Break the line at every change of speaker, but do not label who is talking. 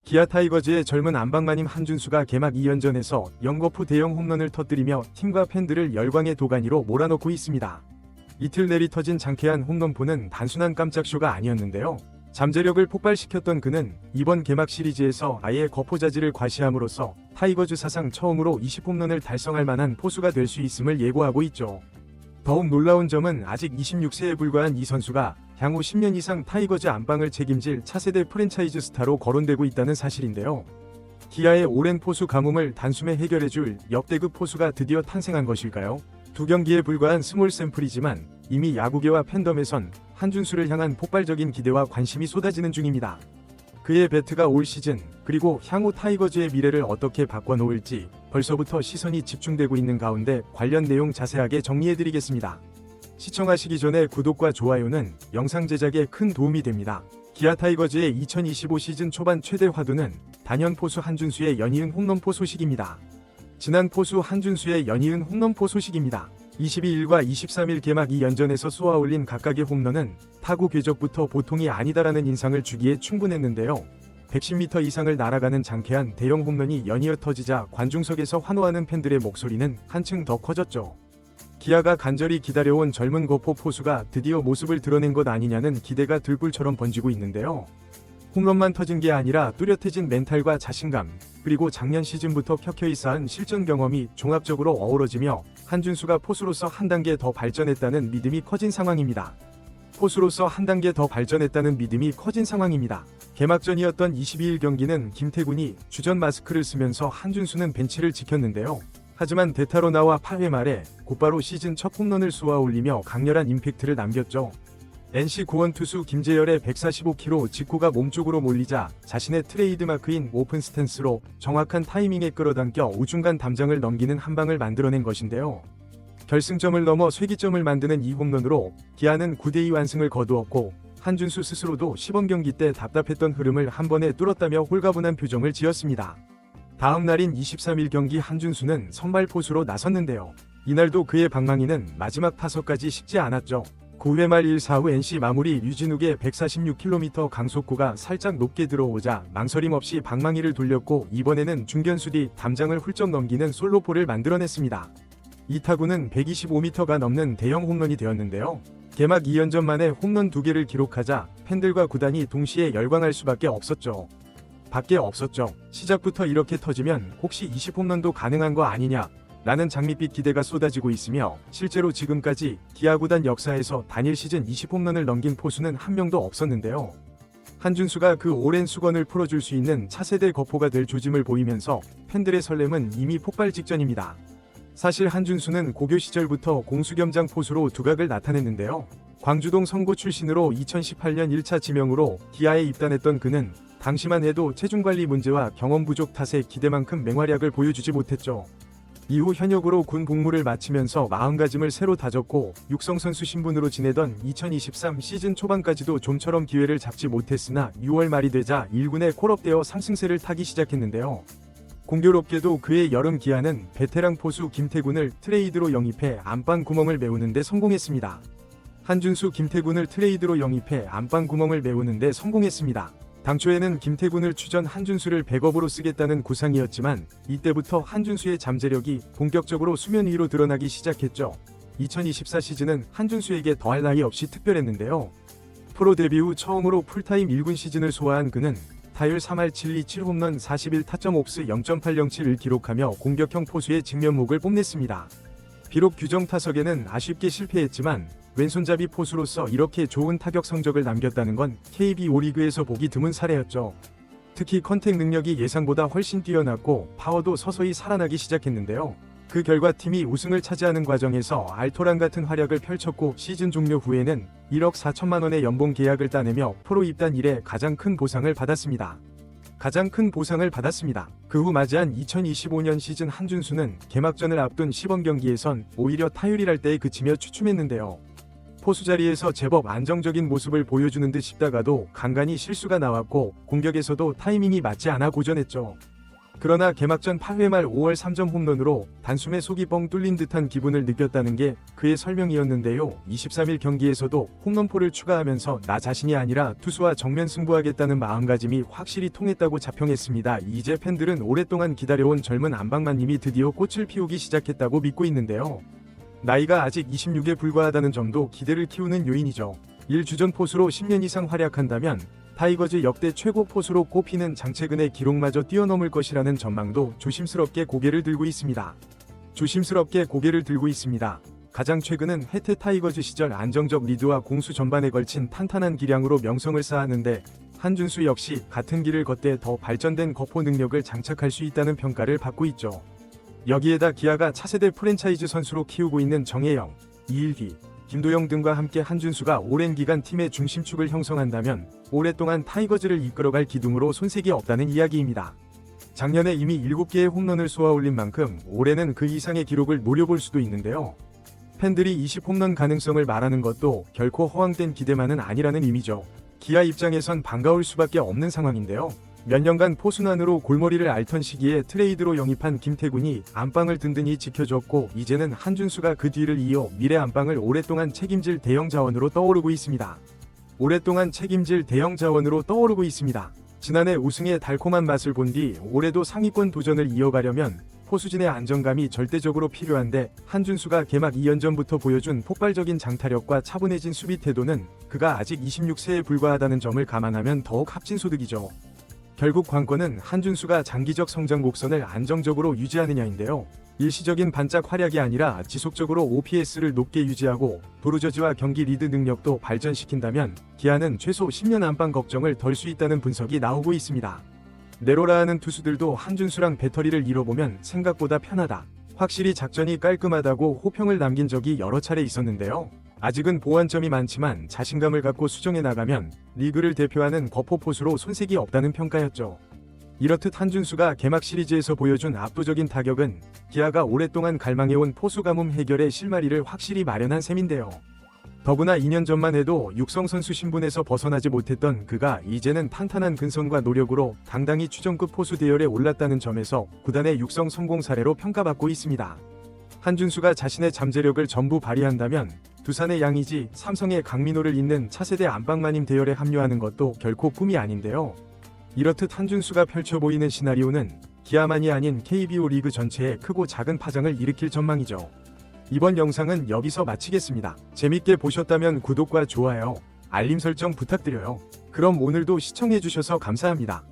기아 타이거즈의 젊은 안방마님 한준수가 개막 2연전에서 영거푸 대형 홈런을 터뜨리며 팀과 팬들을 열광의 도가니로 몰아넣고 있습니다. 이틀 내리 터진 장쾌한 홈런포는 단순한 깜짝쇼가 아니었는데요. 잠재력을 폭발시켰던 그는 이번 개막 시리즈에서 아예 거포자질을 과시함으로써 타이거즈 사상 처음으로 20홈런을 달성할 만한 포수가 될 수 있음을 예고하고 있죠. 더욱 놀라운 점은 아직 26세에 불과한 이 선수가 향후 10년 이상 타이거즈 안방을 책임질 차세대 프랜차이즈 스타로 거론되고 있다는 사실인데요. 기아의 오랜 포수 가뭄을 단숨에 해결해줄 역대급 포수가 드디어 탄생한 것일까요? 2경기에 불과한 스몰 샘플이지만 이미 야구계와 팬덤에선 한준수를 향한 폭발적인 기대와 관심이 쏟아지는 중입니다. 그의 배트가 올 시즌 그리고 향후 타이거즈의 미래를 어떻게 바꿔놓을지 벌써부터 시선이 집중되고 있는 가운데 관련 내용 자세하게 정리해드리겠습니다. 시청하시기 전에 구독과 좋아요는 영상 제작에 큰 도움이 됩니다. 기아 타이거즈의 2025 시즌 초반 최대 화두는 단연 포수 한준수의 연이은 홈런포 소식입니다. 지난 포수 한준수의 연이은 홈런포 소식입니다. 22일과 23일 개막 2연전에서 쏘아올린 각각의 홈런은 타구 궤적부터 보통이 아니다라는 인상을 주기에 충분했는데요. 110m 이상을 날아가는 장쾌한 대형 홈런이 연이어 터지자 관중석에서 환호하는 팬들의 목소리는 한층 더 커졌죠. 기아가 간절히 기다려온 젊은 거포 포수가 드디어 모습을 드러낸 것 아니냐는 기대가 들불처럼 번지고 있는데요. 홈런만 터진 게 아니라 뚜렷해진 멘탈과 자신감, 그리고 작년 시즌부터 켜켜이 쌓은 실전 경험이 종합적으로 어우러지며 한준수가 포수로서 한 단계 더 발전했다는 믿음이 커진 상황입니다. 개막전이었던 22일 경기는 김태군이 주전 마스크를 쓰면서 한준수는 벤치를 지켰는데요. 하지만 대타로 나와 8회 말에 곧바로 시즌 첫 홈런을 쏘아올리며 강렬한 임팩트를 남겼죠. NC 고원 투수 김재열의 145km 직구가 몸쪽으로 몰리자 자신의 트레이드마크인 오픈 스탠스로 정확한 타이밍에 끌어당겨 우중간 담장을 넘기는 한방을 만들어낸 것인데요. 결승점을 넘어 쇄기점을 만드는 이 홈런으로 기아는 9대2 완승을 거두었고 한준수 스스로도 시범 경기 때 답답했던 흐름을 한 번에 뚫었다며 홀가분한 표정을 지었습니다. 다음 날인 23일 경기 한준수는 선발 포수로 나섰는데요. 이날도 그의 방망이는 마지막 타석까지 식지 않았죠. 9회 말 1-4후 NC 마무리 류진욱의 146km 강속구가 살짝 높게 들어오자 망설임 없이 방망이를 돌렸고 이번에는 중견수 뒤 담장을 훌쩍 넘기는 솔로포를 만들어냈습니다. 이 타구는 125m가 넘는 대형 홈런이 되었는데요. 개막 2연전 만에 홈런 2개를 기록하자 팬들과 구단이 동시에 열광할 수밖에 없었죠. 시작부터 이렇게 터지면 혹시 20홈런도 가능한 거 아니냐? 라는 장밋빛 기대가 쏟아지고 있으며 실제로 지금까지 기아 구단 역사에서 단일 시즌 20홈런을 넘긴 포수는 한 명도 없었는데요. 한준수가 그 오랜 수건을 풀어줄 수 있는 차세대 거포가 될 조짐을 보이면서 팬들의 설렘은 이미 폭발 직전입니다. 사실 한준수는 고교 시절부터 공수겸장 포수로 두각을 나타냈는데요. 광주동 성고 출신으로 2018년 1차 지명으로 기아에 입단했던 그는 당시만 해도 체중관리 문제와 경험 부족 탓에 기대만큼 맹활약을 보여주지 못했죠. 이후 현역으로 군 복무를 마치면서 마음가짐을 새로 다졌고 육성선수 신분으로 지내던 2023 시즌 초반까지도 좀처럼 기회를 잡지 못했으나 6월 말이 되자 1군에 콜업되어 상승세를 타기 시작했는데요. 공교롭게도 그의 여름 기아는 베테랑 포수 김태군을 트레이드로 영입해 안방 구멍을 메우는 데 성공했습니다. 한준수 김태군을 트레이드로 영입해 안방 구멍을 메우는 데 성공했습니다. 당초에는 김태군을 추전 한준수를 백업으로 쓰겠다는 구상이었지만 이때부터 한준수의 잠재력이 본격적으로 수면 위로 드러나기 시작했죠. 2024 시즌은 한준수에게 더할 나위 없이 특별했는데요. 프로 데뷔 후 처음으로 풀타임 1군 시즌을 소화한 그는 타율 3할 7리 7홈런 41타점 옵스 0.807을 기록하며 공격형 포수의 직면목을 뽐냈습니다. 비록 규정 타석에는 아쉽게 실패했지만 왼손잡이 포수로서 이렇게 좋은 타격 성적을 남겼다는 건 KBO 리그에서 보기 드문 사례였죠. 특히 컨택 능력이 예상보다 훨씬 뛰어났고 파워도 서서히 살아나기 시작했는데요. 그 결과 팀이 우승을 차지하는 과정에서 알토란 같은 활약을 펼쳤고 시즌 종료 후에는 1억 4천만 원의 연봉 계약을 따내며 프로 입단 이래 가장 큰 보상을 받았습니다. 그 후 맞이한 2025년 시즌 한준수는 개막전을 앞둔 시범 경기에선 오히려 타율이랄 때에 그치며 주춤했는데요. 포수 자리에서 제법 안정적인 모습을 보여주는 듯 싶다가도 간간히 실수가 나왔고 공격에서도 타이밍이 맞지 않아 고전했죠. 그러나 개막전 8회 말 5월 3점 홈런으로 단숨에 속이 뻥 뚫린 듯한 기분을 느꼈다는 게 그의 설명이었는데요. 23일 경기에서도 홈런포를 추가하면서 나 자신이 아니라 투수와 정면 승부하겠다는 마음가짐이 확실히 통했다고 자평했습니다. 이제 팬들은 오랫동안 기다려온 젊은 안방만님이 드디어 꽃을 피우기 시작했다고 믿고 있는데요. 나이가 아직 26에 불과하다는 점도 기대를 키우는 요인이죠. 1주전 포수로 10년 이상 활약한다면 타이거즈 역대 최고 포수로 꼽히는 장채근의 기록마저 뛰어넘을 것이라는 전망도 조심스럽게 고개를 들고 있습니다. 가장 최근은 해태 타이거즈 시절 안정적 리드와 공수 전반에 걸친 탄탄한 기량으로 명성을 쌓았는데 한준수 역시 같은 길을 걷되 더 발전된 거포 능력을 장착할 수 있다는 평가를 받고 있죠. 여기에다 기아가 차세대 프랜차이즈 선수로 키우고 있는 정혜영, 이일기, 김도영 등과 함께 한준수가 오랜 기간 팀의 중심축을 형성한다면 오랫동안 타이거즈를 이끌어갈 기둥으로 손색이 없다는 이야기입니다. 작년에 이미 7개의 홈런을 쏘아올린 만큼 올해는 그 이상의 기록을 노려볼 수도 있는데요. 팬들이 20홈런 가능성을 말하는 것도 결코 허황된 기대만은 아니라는 의미죠. 기아 입장에선 반가울 수밖에 없는 상황인데요. 몇 년간 포순환으로 골머리를 앓던 시기에 트레이드로 영입한 김태군이 안방을 든든히 지켜줬고 이제는 한준수가 그 뒤를 이어 미래 안방을 오랫동안 책임질 대형 자원으로 떠오르고 있습니다. 지난해 우승의 달콤한 맛을 본 뒤 올해도 상위권 도전을 이어가려면 포수진의 안정감이 절대적으로 필요한데 한준수가 개막 2연전부터 보여준 폭발적인 장타력과 차분해진 수비 태도는 그가 아직 26세에 불과하다는 점을 감안하면 더욱 합진소득이죠. 결국 관건은 한준수가 장기적 성장 곡선을 안정적으로 유지하느냐인데요. 일시적인 반짝 활약이 아니라 지속적으로 OPS를 높게 유지하고 도루저지와 경기 리드 능력도 발전시킨다면 기아는 최소 10년 안방 걱정을 덜 수 있다는 분석이 나오고 있습니다. 내로라 하는 투수들도 한준수랑 배터리를 잃어보면 생각보다 편하다. 확실히 작전이 깔끔하다고 호평을 남긴 적이 여러 차례 있었는데요. 아직은 보완점이 많지만 자신감을 갖고 수정해 나가면 리그를 대표하는 거포 포수로 손색이 없다는 평가였죠. 이렇듯 한준수가 개막 시리즈에서 보여준 압도적인 타격은 기아가 오랫동안 갈망해온 포수 가뭄 해결의 실마리를 확실히 마련한 셈인데요. 더구나 2년 전만 해도 육성 선수 신분에서 벗어나지 못했던 그가 이제는 탄탄한 근성과 노력으로 당당히 추정급 포수 대열에 올랐다는 점에서 구단의 육성 성공 사례로 평가받고 있습니다. 한준수가 자신의 잠재력을 전부 발휘한다면 두산의 양의지, 삼성의 강민호를 잇는 차세대 안방마님 대열에 합류하는 것도 결코 꿈이 아닌데요. 이렇듯 한준수가 펼쳐 보이는 시나리오는 기아만이 아닌 KBO 리그 전체에 크고 작은 파장을 일으킬 전망이죠. 이번 영상은 여기서 마치겠습니다. 재밌게 보셨다면 구독과 좋아요, 알림 설정 부탁드려요. 그럼 오늘도 시청해주셔서 감사합니다.